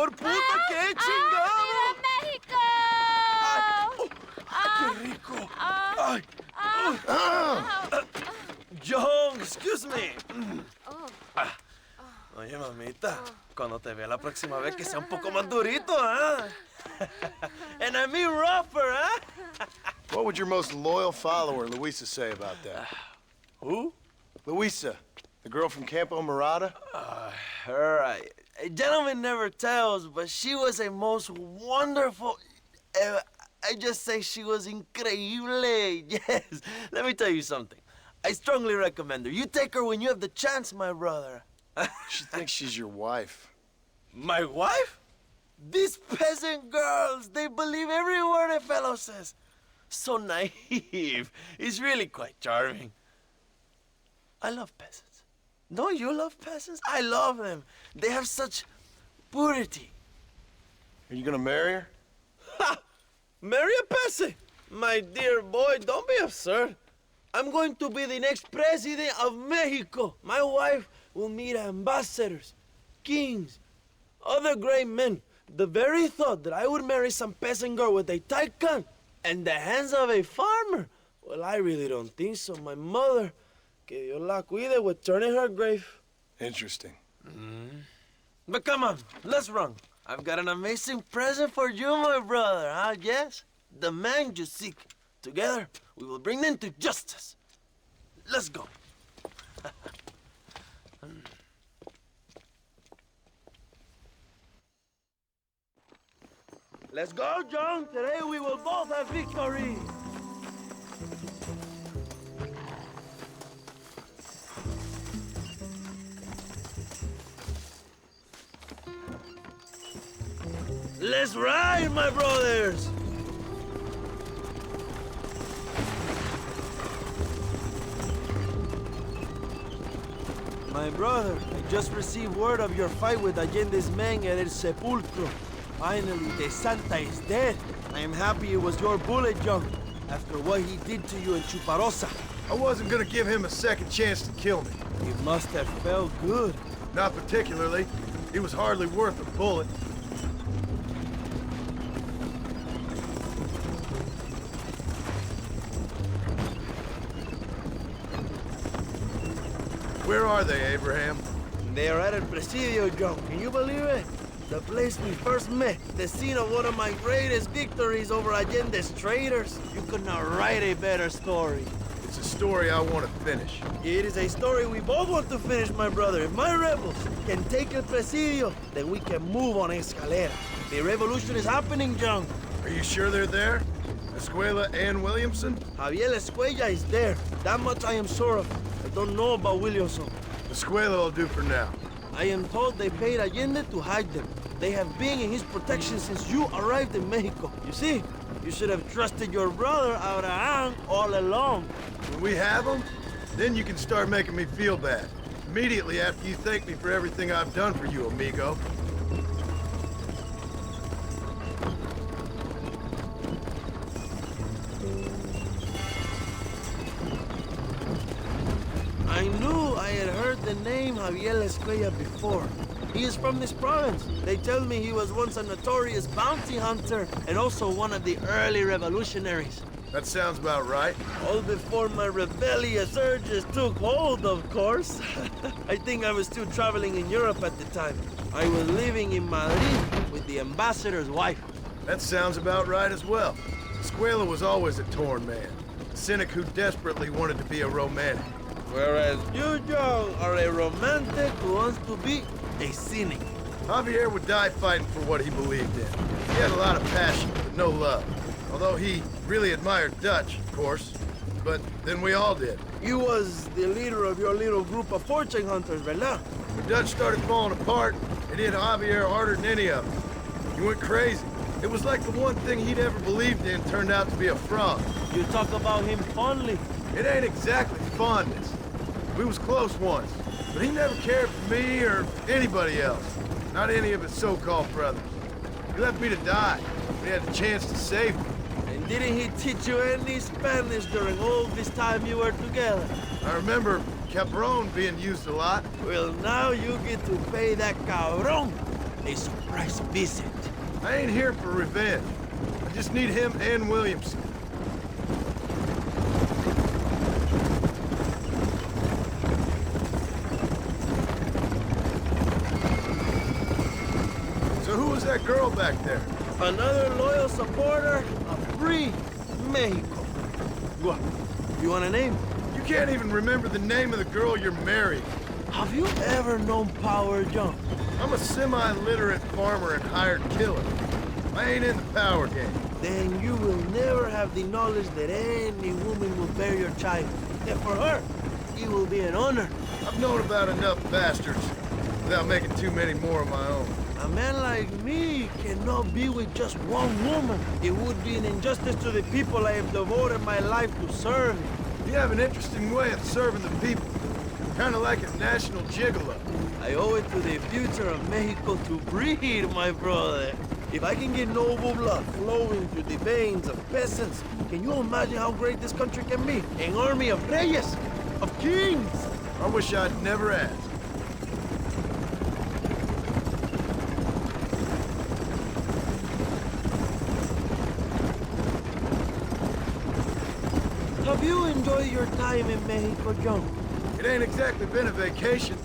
por puta, qué chingado. ¡México! ¡Qué rico! ¡Ay! John, excuse me. Oye, mamita, cuando te vea la próxima vez que sea un poco más durito, ¿ah? And I mean rougher, ¿ah? What would your most loyal follower, Luisa, say about that? Who? Luisa, the girl from Campo Mirada? All right. A gentleman never tells, but she was a most wonderful... I just say she was increíble. Yes. Let me tell you something. I strongly recommend her. You take her when you have the chance, my brother. She thinks she's your wife. My wife? These peasant girls, they believe every word a fellow says. So naive. It's really quite charming. I love peasants. Don't you love peasants? I love them. They have such purity. Are you gonna marry her? Ha! Marry a peasant? My dear boy, don't be absurd. I'm going to be the next president of Mexico. My wife will meet ambassadors, kings, other great men. The very thought that I would marry some peasant girl with a tight gun and the hands of a farmer, well, I really don't think so. My mother, que Dios la cuide, would turn in her grave. Interesting. But come on, let's run. I've got an amazing present for you, my brother, huh? Yes? The man you seek. Together, we will bring them to justice. Let's go. Let's go, John. Today we will both have victory. Let's ride, my brothers. My brother, I just received word of your fight with Allende's men at El Sepulcro. Finally, De Santa is dead. I am happy it was your bullet, John, after what he did to you in Chuparosa. I wasn't gonna give him a second chance to kill me. It must have felt good. Not particularly. He was hardly worth a bullet. Where are they, Abraham? They are at El Presidio, John. Can you believe it? The place we first met, the scene of one of my greatest victories over Allende's traitors. You could not write a better story. It's a story I want to finish. It is a story we both want to finish, my brother. If my rebels can take El Presidio, then we can move on Escalera. The revolution is happening, John. Are you sure they're there? Escuela and Williamson? Javier Escuella is there. That much I am sure of. I don't know about Williamson. Escuela will do for now. I am told they paid Allende to hide them. They have been in his protection since you arrived in Mexico. You see, you should have trusted your brother Abraham all along. When we have them, then you can start making me feel bad. Immediately after you thank me for everything I've done for you, amigo. I knew I had heard the name Javier Escuella before. He is from this province. They tell me he was once a notorious bounty hunter and also one of the early revolutionaries. That sounds about right. All before my rebellious urges took hold, of course. I think I was still traveling in Europe at the time. I was living in Madrid with the ambassador's wife. That sounds about right as well. Escuela was always a torn man. A cynic who desperately wanted to be a romantic. Whereas you, John, are a romantic who wants to be a cynic. Javier would die fighting for what he believed in. He had a lot of passion, but no love. Although he really admired Dutch, of course. But then we all did. You was the leader of your little group of fortune hunters, ¿verdad? When Dutch started falling apart, it hit Javier harder than any of them. He went crazy. It was like the one thing he'd ever believed in turned out to be a fraud. You talk about him fondly. It ain't exactly fondness. We was close once, but he never cared for me or anybody else. Not any of his so-called brothers. He left me to die, but he had the chance to save me. And didn't he teach you any Spanish during all this time you were together? I remember cabron being used a lot. Well, now you get to pay that cabron. A surprise visit. I ain't here for revenge. I just need him and Williamson. So who was that girl back there? Another loyal supporter of free Mexico. What? You want a name? You can't even remember the name of the girl you're marrying. Have you ever known power, John? I'm a semi-literate farmer and hired killer. I ain't in the power game. Then you will never have the knowledge that any woman will bear your child. And for her, it will be an honor. I've known about enough bastards without making too many more of my own. A man like me cannot be with just one woman. It would be an injustice to the people I have devoted my life to serve. You have an interesting way of serving the people. Kind of like a national gigolo. I owe it to the future of Mexico to breed, my brother. If I can get noble blood flowing through the veins of peasants, can you imagine how great this country can be? An army of Reyes, of kings. I wish I'd never asked. Have you enjoyed your time in Mexico, John? It ain't exactly been a vacation.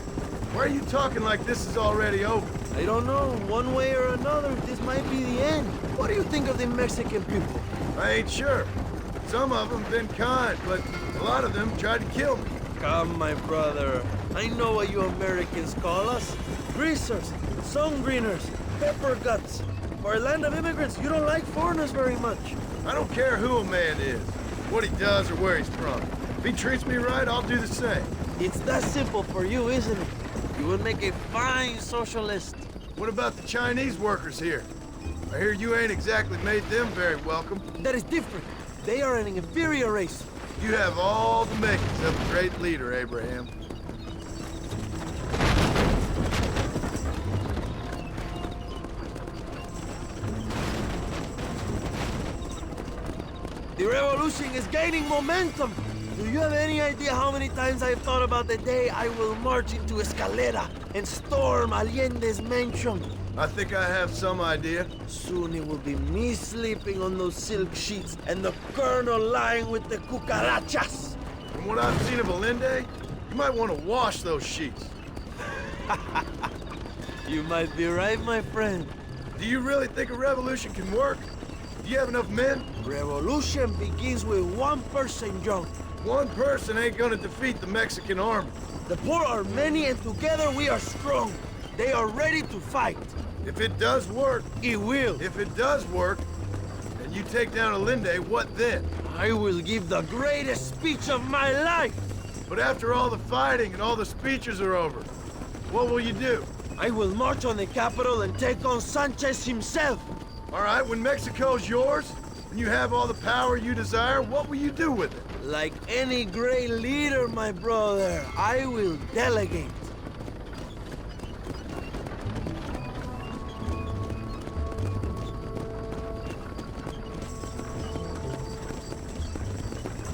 Why are you talking like this is already over? I don't know. One way or another, this might be the end. What do you think of the Mexican people? I ain't sure. Some of them been kind, but a lot of them tried to kill me. Come, my brother. I know what you Americans call us. Greasers, sun greeners, pepper guts. For a land of immigrants, you don't like foreigners very much. I don't care who a man is, what he does or where he's from. If he treats me right, I'll do the same. It's that simple for you, isn't it? You would make a fine socialist. What about the Chinese workers here? I hear you ain't exactly made them very welcome. That is different. They are an inferior race. You have all the makings of a great leader, Abraham. The revolution is gaining momentum. Do you have any idea how many times I've thought about the day I will march into Escalera and storm Allende's mansion? I think I have some idea. Soon it will be me sleeping on those silk sheets and the colonel lying with the cucarachas. From what I've seen of Allende, you might want to wash those sheets. You might be right, my friend. Do you really think a revolution can work? Do you have enough men? Revolution begins with one person, John. One person ain't gonna defeat the Mexican army. The poor are many and together we are strong. They are ready to fight. If it does work, It will. if it does work, and you take down Allende, what then? I will give the greatest speech of my life. But after all the fighting and all the speeches are over, what will you do? I will march on the capital and take on Sanchez himself. All right, when Mexico's yours, and you have all the power you desire, what will you do with it? Like any great leader, my brother, I will delegate.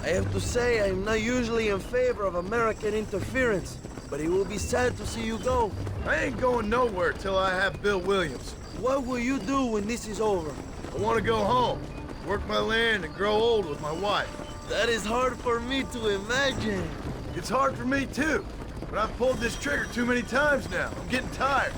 I have to say, I'm not usually in favor of American interference, but it will be sad to see you go. I ain't going nowhere till I have Bill Williams. What will you do when this is over? I want to go home, work my land, and grow old with my wife. That is hard for me to imagine. It's hard for me too, but I've pulled this trigger too many times now. I'm getting tired.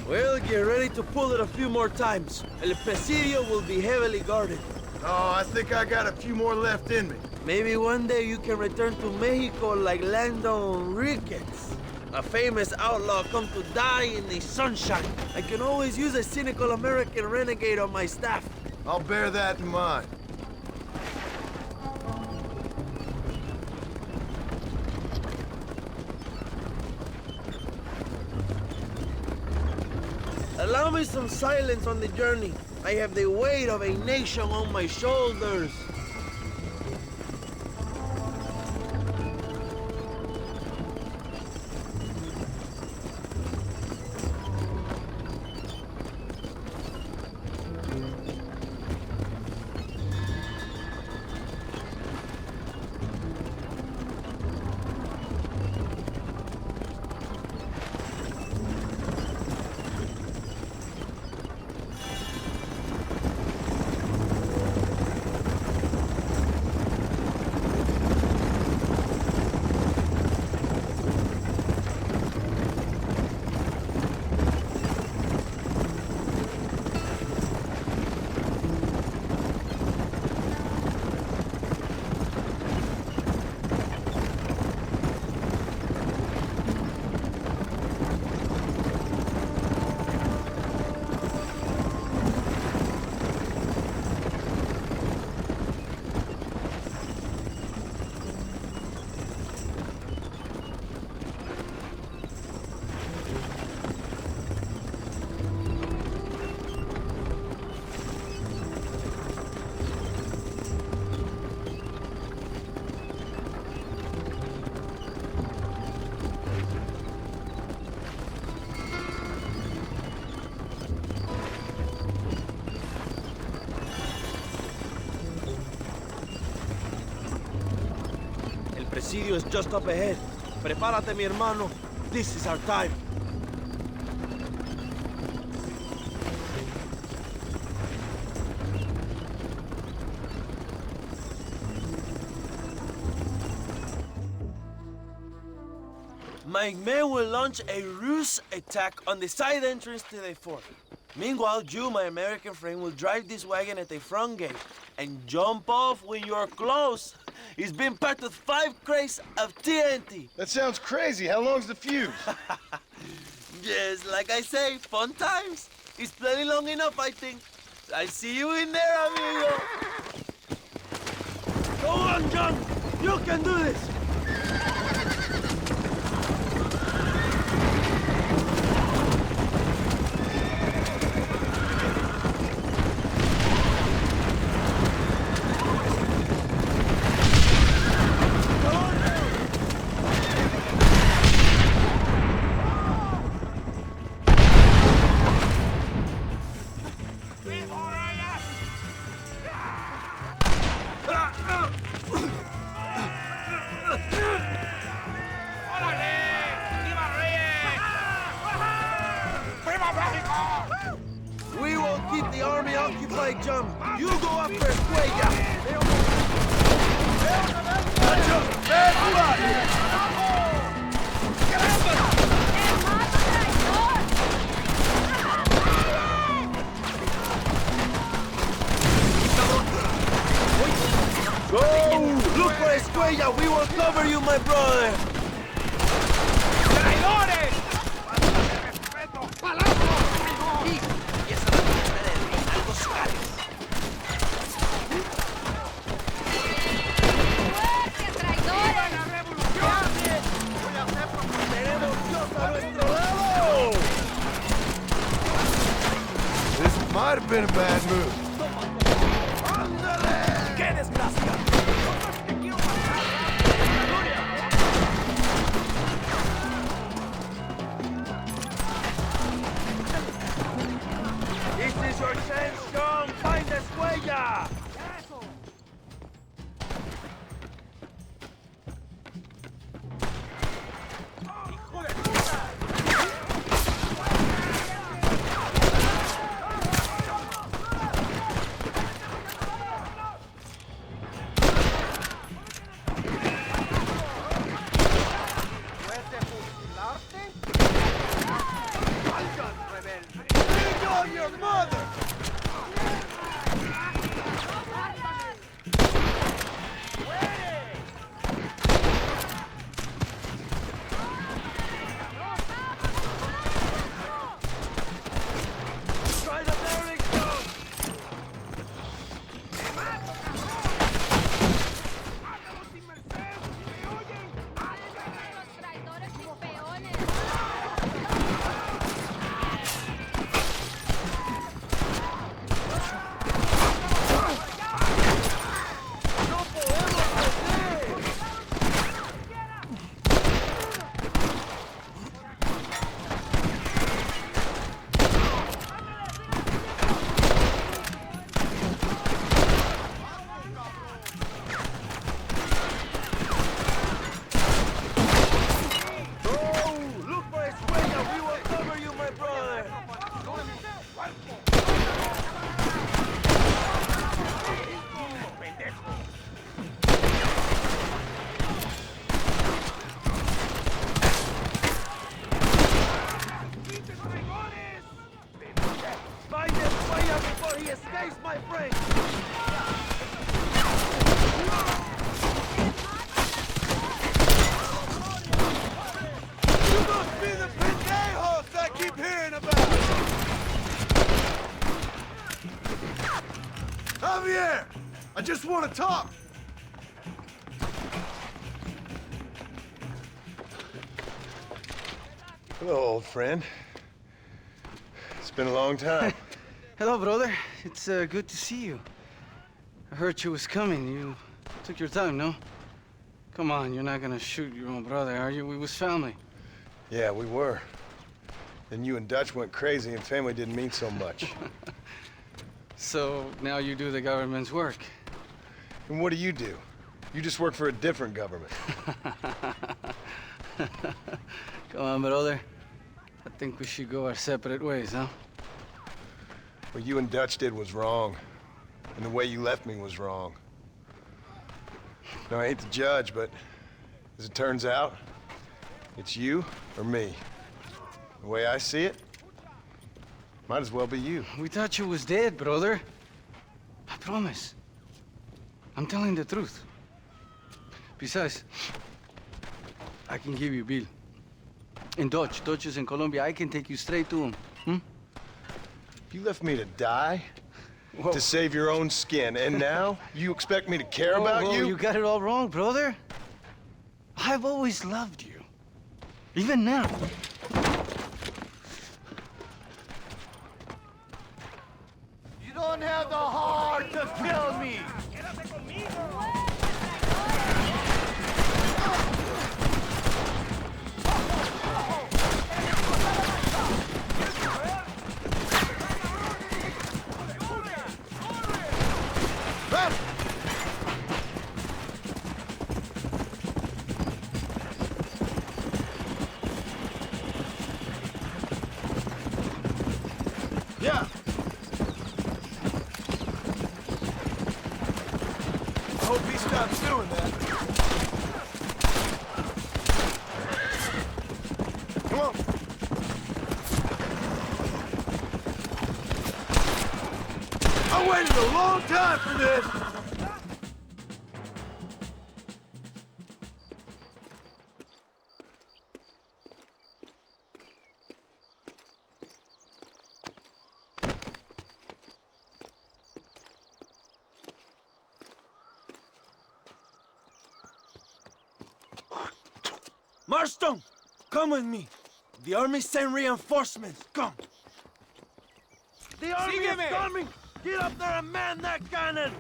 Well, get ready to pull it a few more times. El Presidio will be heavily guarded. Oh, I think I got a few more left in me. Maybe one day you can return to Mexico like Lando Enriquez. A famous outlaw come to die in the sunshine. I can always use a cynical American renegade on my staff. I'll bear that in mind. Allow me some silence on the journey. I have the weight of a nation on my shoulders. Presidio is just up ahead. Prepárate, mi hermano. This is our time. My men will launch a ruse attack on the side entrance to the fort. Meanwhile, you, my American friend, will drive this wagon at the front gate and jump off when you're close. It's been packed with 5 crates of TNT. That sounds crazy. How long's the fuse? Yes, like I say, fun times. It's plenty long enough, I think. I see you in there, amigo. Go on, John. You can do this. We will keep the army occupied, John. You go after Escuella. Go! Look for Escuella. We will cover you, my brother. This might have been a bad move. This is your chance, John. Find Escuella. Your mother! Try the bearing stone! Find Escuella before he escapes, my friend! You must be the pendejos I keep hearing about! Javier! I just want to talk! Hello, old friend. It's been a long time. Hello, brother. It's good to see you. I heard you was coming. You took your time, no? Come on, you're not gonna shoot your own brother, are you? We was family. Yeah, we were. Then you and Dutch went crazy and family didn't mean so much. So now you do the government's work. And what do you do? You just work for a different government. Come on, brother. I think we should go our separate ways, huh? What you and Dutch did was wrong. And the way you left me was wrong. Now, I ain't the judge, but as it turns out, it's you or me. The way I see it, might as well be you. We thought you was dead, brother. I promise. I'm telling the truth. Besides, I can give you Bill. In Dutch. Dutch is in Colombia. I can take you straight to him. You left me to die? Whoa. To save your own skin, and now you expect me to care about you? You got it all wrong, brother. I've always loved you. Even now. You don't have the heart to kill me! Yeah. I hope he stops doing that. Come on. I waited a long time for this. Marston, come with me. The army sent reinforcements. Come. The army is coming. Get up there and man that cannon.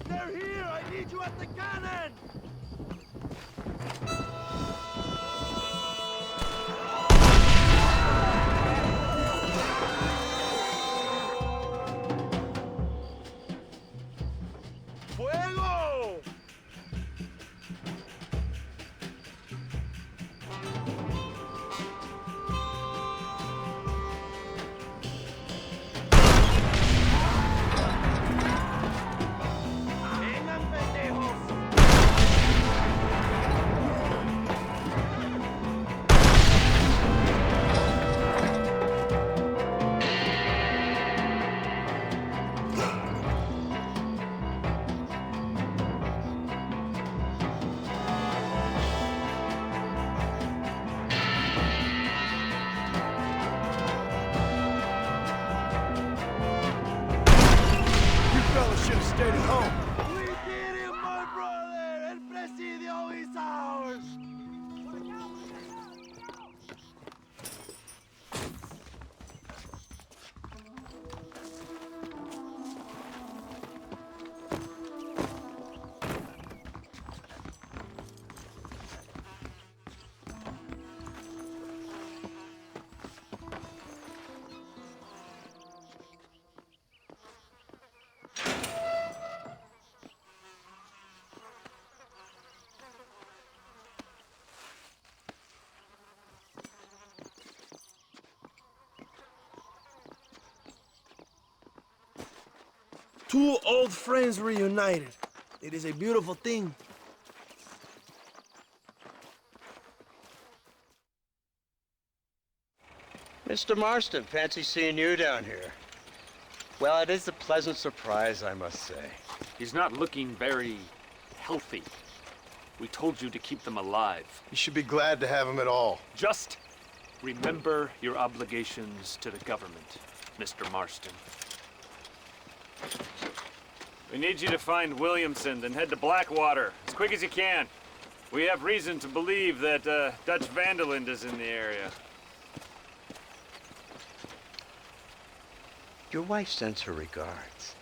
They're here! I need you at the cannon! Fuego! Should have stayed at home. We did it, my brother! El Presidio is ours! Two old friends reunited. It is a beautiful thing. Mr. Marston, fancy seeing you down here. Well, it is a pleasant surprise, I must say. He's not looking very healthy. We told you to keep them alive. You should be glad to have him at all. Just remember your obligations to the government, Mr. Marston. We need you to find Williamson, then head to Blackwater as quick as you can. We have reason to believe that Dutch Vanderland is in the area. Your wife sends her regards.